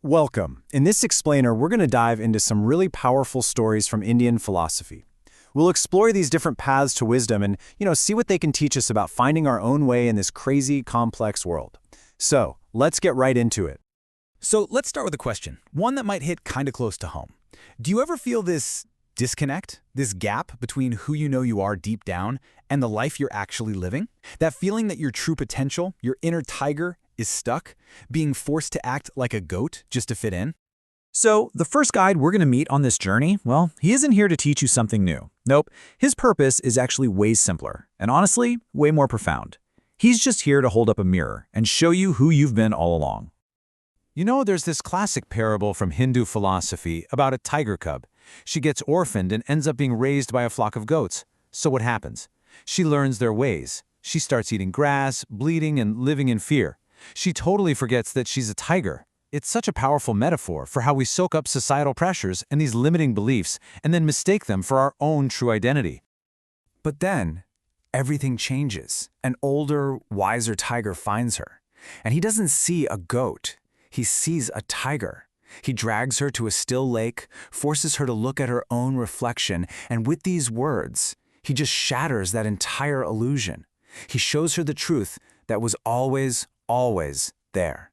Welcome. In this explainer, we're going to dive into some really powerful stories from Indian philosophy. We'll explore these different paths to wisdom and, see what they can teach us about finding our own way in this crazy, complex world. So, let's get right into it. So let's start with a question, one that might hit kind of close to home. Do you ever feel this disconnect, this gap between who you know you are deep down and the life you're actually living? That feeling that your true potential, your inner tiger, is stuck, being forced to act like a goat just to fit in? So, the first guide we're going to meet on this journey, well, he isn't here to teach you something new. Nope, his purpose is actually way simpler, and honestly, way more profound. He's just here to hold up a mirror and show you who you've been all along. There's this classic parable from Hindu philosophy about a tiger cub. She gets orphaned and ends up being raised by a flock of goats. So what happens? She learns their ways. She starts eating grass, bleeding, and living in fear. She totally forgets that she's a tiger. It's such a powerful metaphor for how we soak up societal pressures and these limiting beliefs and then mistake them for our own true identity. But then, everything changes. An older, wiser tiger finds her. And he doesn't see a goat. He sees a tiger. He drags her to a still lake, forces her to look at her own reflection, and with these words, he just shatters that entire illusion. He shows her the truth that was always there.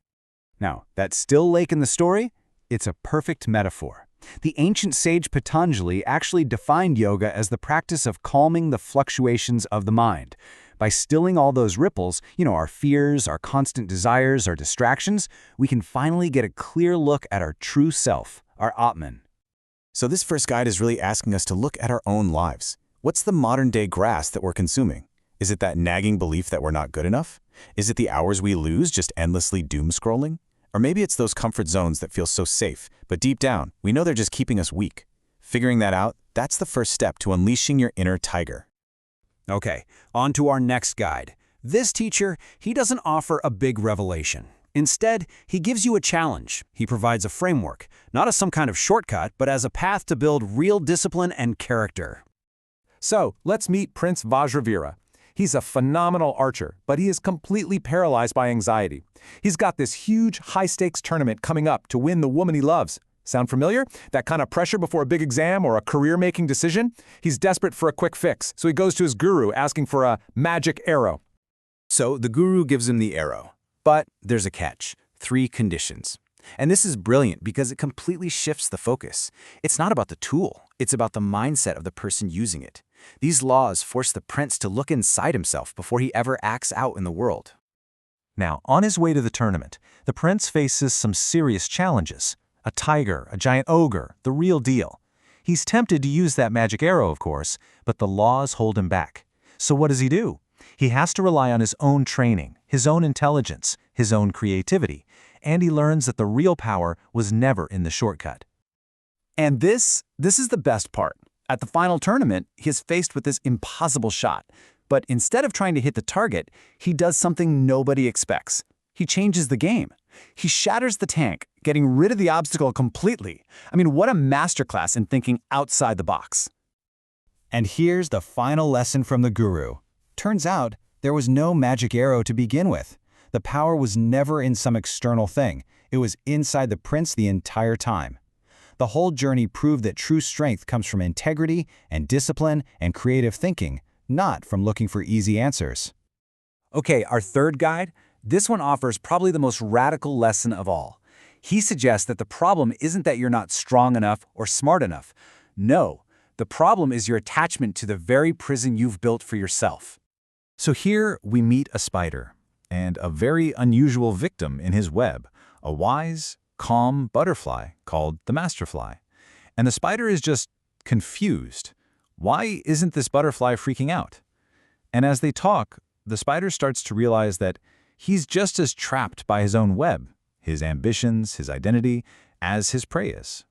Now, that still lake in the story, it's a perfect metaphor. The ancient sage Patanjali actually defined yoga as the practice of calming the fluctuations of the mind. By stilling all those ripples, our fears, our constant desires, our distractions, we can finally get a clear look at our true self, our Atman. So this first guide is really asking us to look at our own lives. What's the modern-day grass that we're consuming? Is it that nagging belief that we're not good enough? Is it the hours we lose just endlessly doom-scrolling? Or maybe it's those comfort zones that feel so safe, but deep down, we know they're just keeping us weak. Figuring that out, that's the first step to unleashing your inner tiger. Okay, on to our next guide. This teacher, he doesn't offer a big revelation. Instead, he gives you a challenge. He provides a framework, not as some kind of shortcut, but as a path to build real discipline and character. So, let's meet Prince Vajravira. He's a phenomenal archer, but he is completely paralyzed by anxiety. He's got this huge, high-stakes tournament coming up to win the woman he loves. Sound familiar? That kind of pressure before a big exam or a career-making decision? He's desperate for a quick fix, so he goes to his guru asking for a magic arrow. So the guru gives him the arrow. But there's a catch. 3 conditions. And this is brilliant because it completely shifts the focus. It's not about the tool. It's about the mindset of the person using it. These laws force the prince to look inside himself before he ever acts out in the world. Now, on his way to the tournament, the prince faces some serious challenges. A tiger, a giant ogre, the real deal. He's tempted to use that magic arrow, of course, but the laws hold him back. So what does he do? He has to rely on his own training, his own intelligence, his own creativity, and he learns that the real power was never in the shortcut. And this is the best part. At the final tournament, he is faced with this impossible shot. But instead of trying to hit the target, he does something nobody expects. He changes the game. He shatters the tank, getting rid of the obstacle completely. What a masterclass in thinking outside the box. And here's the final lesson from the guru. Turns out, there was no magic arrow to begin with. The power was never in some external thing. It was inside the prince the entire time. The whole journey proved that true strength comes from integrity and discipline and creative thinking, not from looking for easy answers. Okay, our third guide, this one offers probably the most radical lesson of all. He suggests that the problem isn't that you're not strong enough or smart enough. No, the problem is your attachment to the very prison you've built for yourself. So here we meet a spider, and a very unusual victim in his web, a wise, calm butterfly called the masterfly. And the spider is just confused. Why isn't this butterfly freaking out? And as they talk, the spider starts to realize that he's just as trapped by his own web, his ambitions, his identity, as his prey is.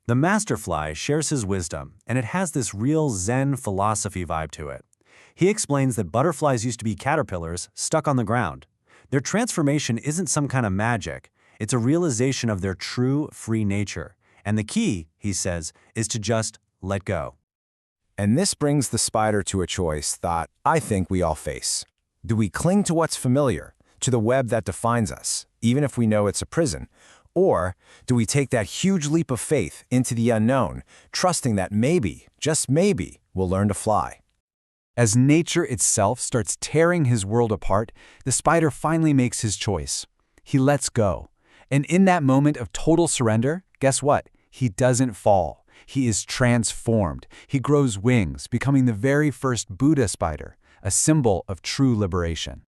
The masterfly shares his wisdom, and it has this real Zen philosophy vibe to it. He explains that butterflies used to be caterpillars stuck on the ground. Their transformation isn't some kind of magic. It's a realization of their true, free nature. And the key, he says, is to just let go. And this brings the spider to a choice that I think we all face. Do we cling to what's familiar, to the web that defines us, even if we know it's a prison? Or do we take that huge leap of faith into the unknown, trusting that maybe, just maybe, we'll learn to fly? As nature itself starts tearing his world apart, the spider finally makes his choice. He lets go. And in that moment of total surrender, guess what? He doesn't fall. He is transformed. He grows wings, becoming the very first Buddha spider, a symbol of true liberation.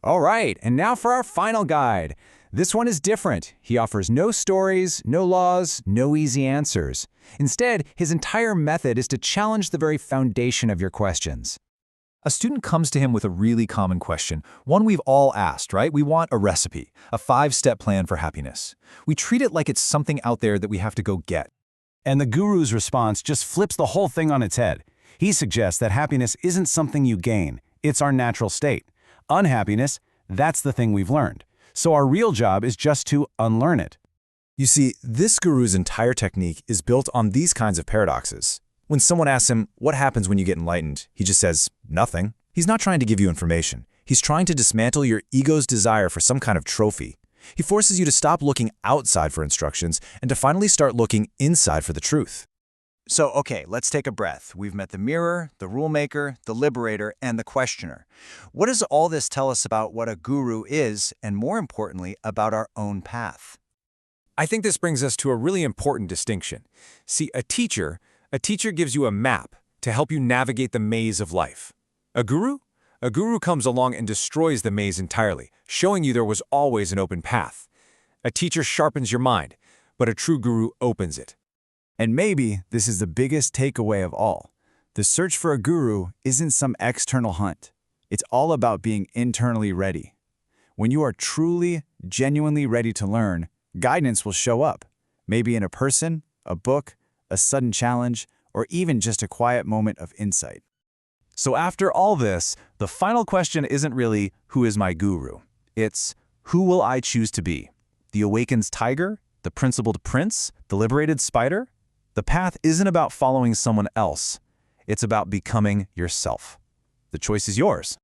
All right, and now for our final guide. This one is different. He offers no stories, no laws, no easy answers. Instead, his entire method is to challenge the very foundation of your questions. A student comes to him with a really common question, one we've all asked, right? We want a recipe, a 5-step plan for happiness. We treat it like it's something out there that we have to go get. And the guru's response just flips the whole thing on its head. He suggests that happiness isn't something you gain, it's our natural state. Unhappiness, that's the thing we've learned. So our real job is just to unlearn it. You see, this guru's entire technique is built on these kinds of paradoxes. When someone asks him, what happens when you get enlightened? He just says, nothing. He's not trying to give you information. He's trying to dismantle your ego's desire for some kind of trophy. He forces you to stop looking outside for instructions and to finally start looking inside for the truth. So, okay, let's take a breath. We've met the mirror, the rule maker, the liberator, and the questioner. What does all this tell us about what a guru is, and more importantly, about our own path? I think this brings us to a really important distinction. See, a teacher gives you a map to help you navigate the maze of life. A guru comes along and destroys the maze entirely, showing you there was always an open path. A teacher sharpens your mind, but a true guru opens it. And maybe this is the biggest takeaway of all. The search for a guru isn't some external hunt. It's all about being internally ready. When you are truly, genuinely ready to learn, guidance will show up, maybe in a person, a book, a sudden challenge, or even just a quiet moment of insight. So after all this, the final question isn't really, who is my guru? It's, who will I choose to be? The awakened tiger? The principled prince? The liberated spider? The path isn't about following someone else. It's about becoming yourself. The choice is yours.